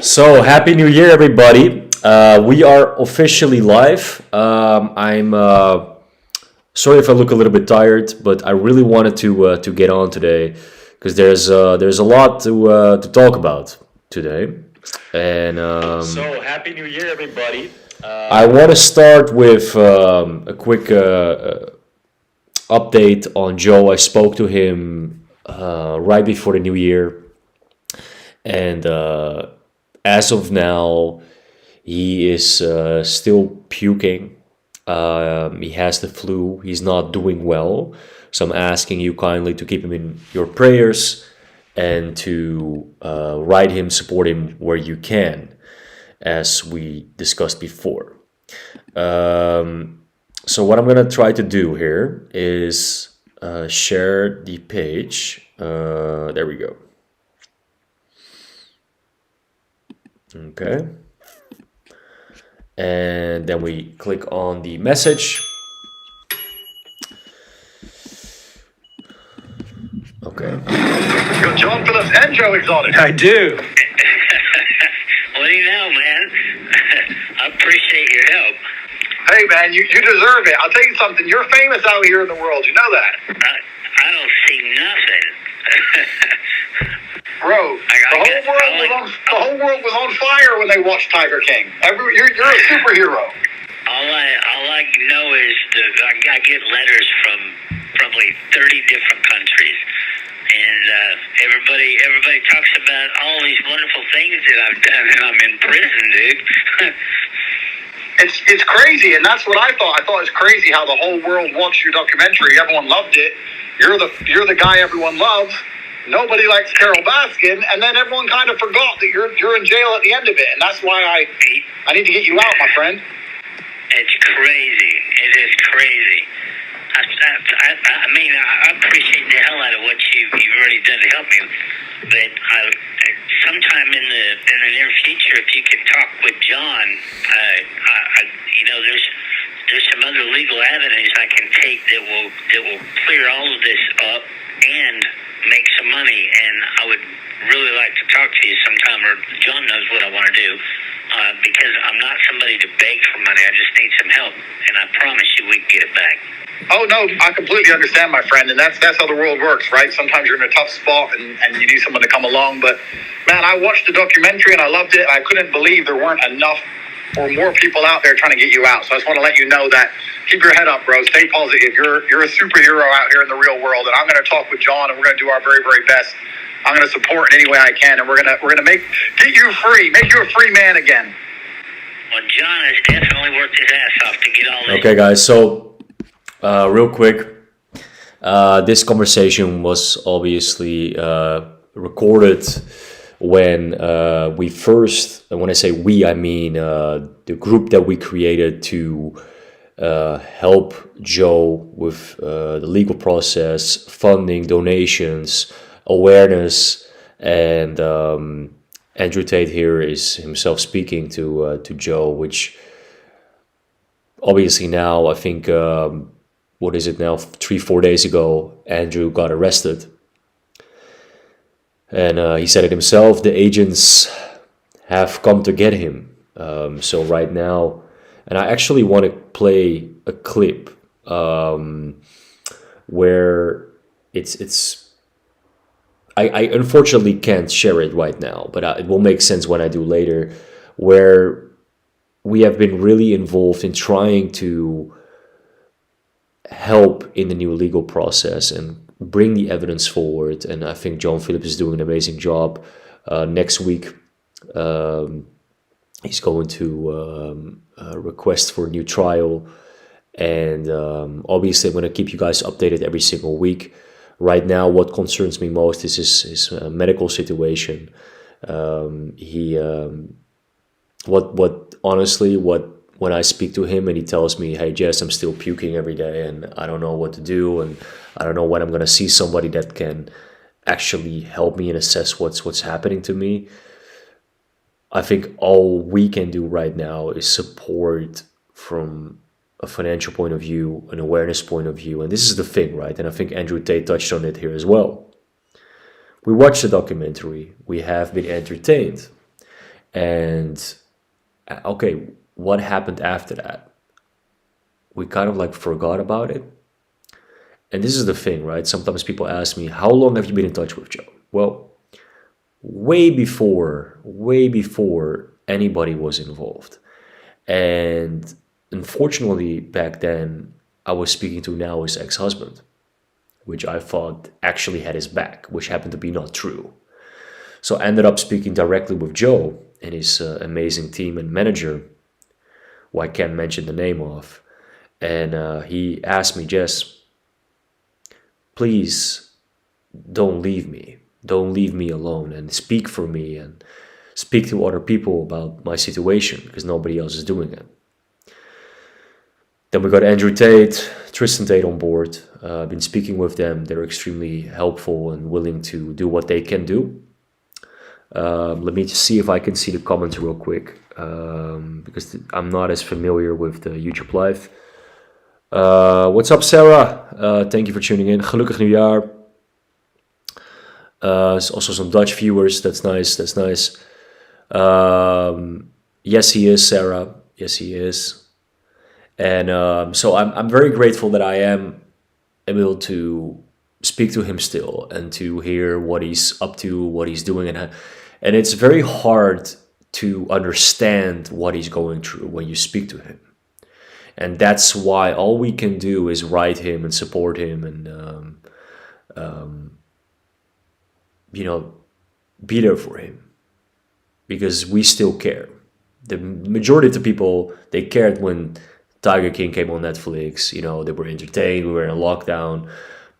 So, Happy New Year, everybody. We are officially live. I'm sorry if I look a little bit tired, but I really wanted to get on today because there's a lot to talk about today. And Happy New Year, everybody. I want to start with a quick update on Joe. I spoke to him right before the new year, and as of now, he is still puking. He has the flu. He's not doing well. So I'm asking you kindly to keep him in your prayers and to write him, support him where you can, as we discussed before. So what I'm gonna try to do here is share the page. There we go. Okay. And then we click on the message. Okay. Good job, Phillips and Joe Exotic. I do. What do you know, man? I appreciate your help. Hey, man, you deserve it. I'll tell you something. You're famous out here in the world. You know that. I don't see nothing. Bro, the whole world was on fire when they watched Tiger King. You're a superhero. All I know is I get letters from probably 30 different countries, and everybody talks about all these wonderful things that I've done, and I'm in prison, dude. It's crazy, and that's what I thought. I thought it's crazy how the whole world watched your documentary. Everyone loved it. You're the guy everyone loves. Nobody likes Carol Baskin, and then everyone kind of forgot that you're in jail at the end of it, and that's why I need to get you out, my friend. It's crazy. It is crazy. I mean, I appreciate the hell out of what you've already done to help me, but sometime in the near future, if you can talk with John, there's some other legal avenues I can take that will clear all of this up and make some money, and I would really like to talk to you sometime, or John knows what I want to do, because I'm not somebody to beg for money. I just need some help, and I promise you we can get it back. Oh, no, I completely understand, my friend, and that's how the world works, right? Sometimes you're in a tough spot, and you need someone to come along, but, man, I watched the documentary, and I loved it. I couldn't believe there weren't enough or more people out there trying to get you out, so I just want to let you know that. Keep your head up, bro. Stay positive. You're a superhero out here in the real world, and I'm going to talk with John, and we're going to do our very, very best. I'm going to support in any way I can, and we're gonna get you free, make you a free man again. Well, John has definitely worked his ass off to get all this. Okay, guys. So, real quick, this conversation was obviously recorded when we first. And when I say we, I mean the group that we created to help Joe with the legal process, funding, donations, awareness, and Andrew Tate here is himself speaking to Joe, which obviously now I think what is it now, 3-4 days ago, Andrew got arrested, and he said it himself, the agents have come to get him. So right now, and I actually want to play a clip where I unfortunately can't share it right now, but it will make sense when I do later, where we have been really involved in trying to help in the new legal process and bring the evidence forward. And I think John Phillips is doing an amazing job. Next week, he's going to request for a new trial. And obviously, I'm going to keep you guys updated every single week. Right now, what concerns me most is his medical situation. When I speak to him and he tells me, "Hey Jess, I'm still puking every day and I don't know what to do, and I don't know when I'm gonna see somebody that can actually help me and assess what's happening to me." I think all we can do right now is support from a financial point of view, an awareness point of view. And this is the thing, right? And I think Andrew Tate touched on it here as well. We watched the documentary. We have been entertained. And okay, what happened after that? We kind of like forgot about it. And this is the thing, right? Sometimes people ask me, how long have you been in touch with Joe? Well, way before anybody was involved. And unfortunately, back then, I was speaking to now his ex-husband, which I thought actually had his back, which happened to be not true. So I ended up speaking directly with Joe and his amazing team and manager, who I can't mention the name of. And he asked me, Jess, please don't leave me. Don't leave me alone, and speak for me and speak to other people about my situation, because nobody else is doing it. Then we got Andrew Tate, Tristan Tate on board. I've been speaking with them. They're extremely helpful and willing to do what they can do. Let me just see if I can see the comments real quick, because I'm not as familiar with the YouTube Live. What's up, Sarah? Thank you for tuning in. Gelukkig nieuwjaar. There's also some Dutch viewers. That's nice. That's nice. Yes, he is, Sarah. Yes, he is. And so I'm very grateful that I am able to speak to him still and to hear what he's up to, what he's doing. And it's very hard to understand what he's going through when you speak to him. And that's why all we can do is write him and support him and, be there for him. Because we still care. The majority of the people, they cared when Tiger King came on Netflix. They were entertained. We were in a lockdown.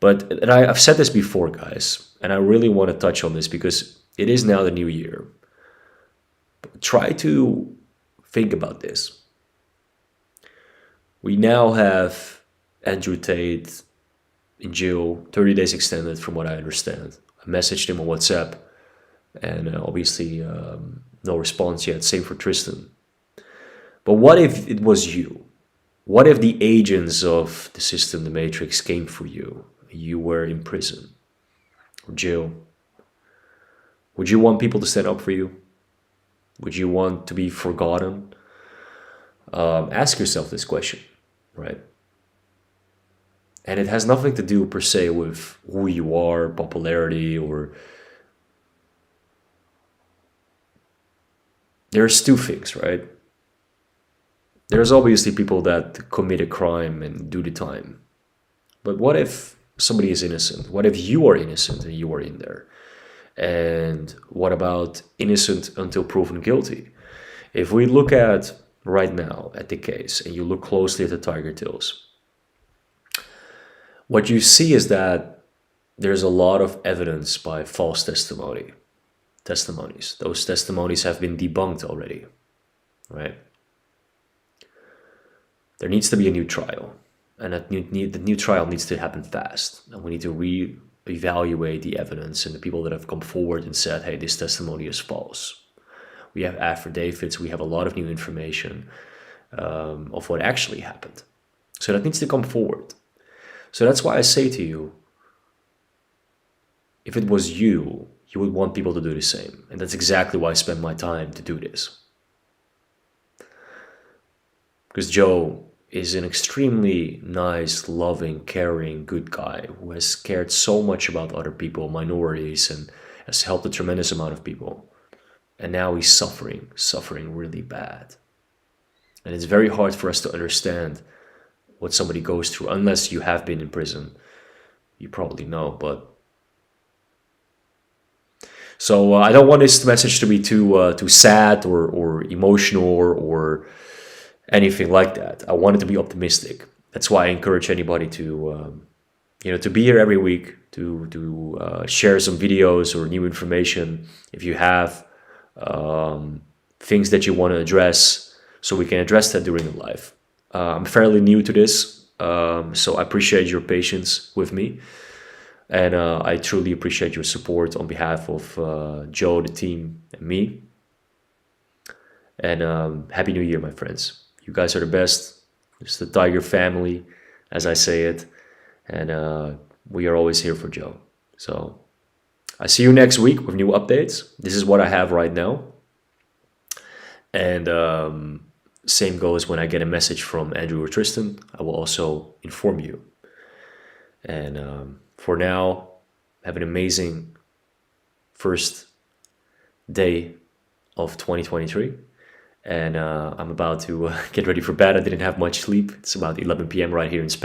And I've said this before, guys, and I really want to touch on this because it is now the new year. But try to think about this. We now have Andrew Tate in jail, 30 days extended from what I understand. I messaged him on WhatsApp and obviously no response yet, same for Tristan. But what if it was you? What if the agents of the system, the Matrix, came for you? You were in prison or jail. Would you want people to stand up for you? Would you want to be forgotten? Ask yourself this question, right? And it has nothing to do per se with who you are, popularity, or... There's two things, right? There's obviously people that commit a crime and do the time. But what if somebody is innocent? What if you are innocent and you are in there? And what about innocent until proven guilty? If we look at right now at the case and you look closely at the Tiger Tails, what you see is that there's a lot of evidence by false testimonies. Those testimonies have been debunked already, right? There needs to be a new trial, and the new trial needs to happen fast. And we need to re-evaluate the evidence and the people that have come forward and said, hey, this testimony is false. We have affidavits, we have a lot of new information of what actually happened. So that needs to come forward. So that's why I say to you, if it was you, you would want people to do the same. And that's exactly why I spend my time to do this. Because Joe is an extremely nice, loving, caring, good guy who has cared so much about other people, minorities, and has helped a tremendous amount of people. And now he's suffering really bad. And it's very hard for us to understand what somebody goes through, unless you have been in prison. You probably know, but... So I don't want this message to be too sad or emotional or anything like that. I want it to be optimistic. That's why I encourage anybody to be here every week to share some videos or new information if you have things that you want to address, so we can address that during the live. I'm fairly new to this, so I appreciate your patience with me. And I truly appreciate your support on behalf of Joe, the team, and me. And Happy New Year, my friends. You guys are the best. It's the Tiger family, as I say it. And we are always here for Joe. So I see you next week with new updates. This is what I have right now. And same goes when I get a message from Andrew or Tristan. I will also inform you. And for now, have an amazing first day of 2023. And I'm about to get ready for bed. I didn't have much sleep. It's about 11 p.m. right here in Spain.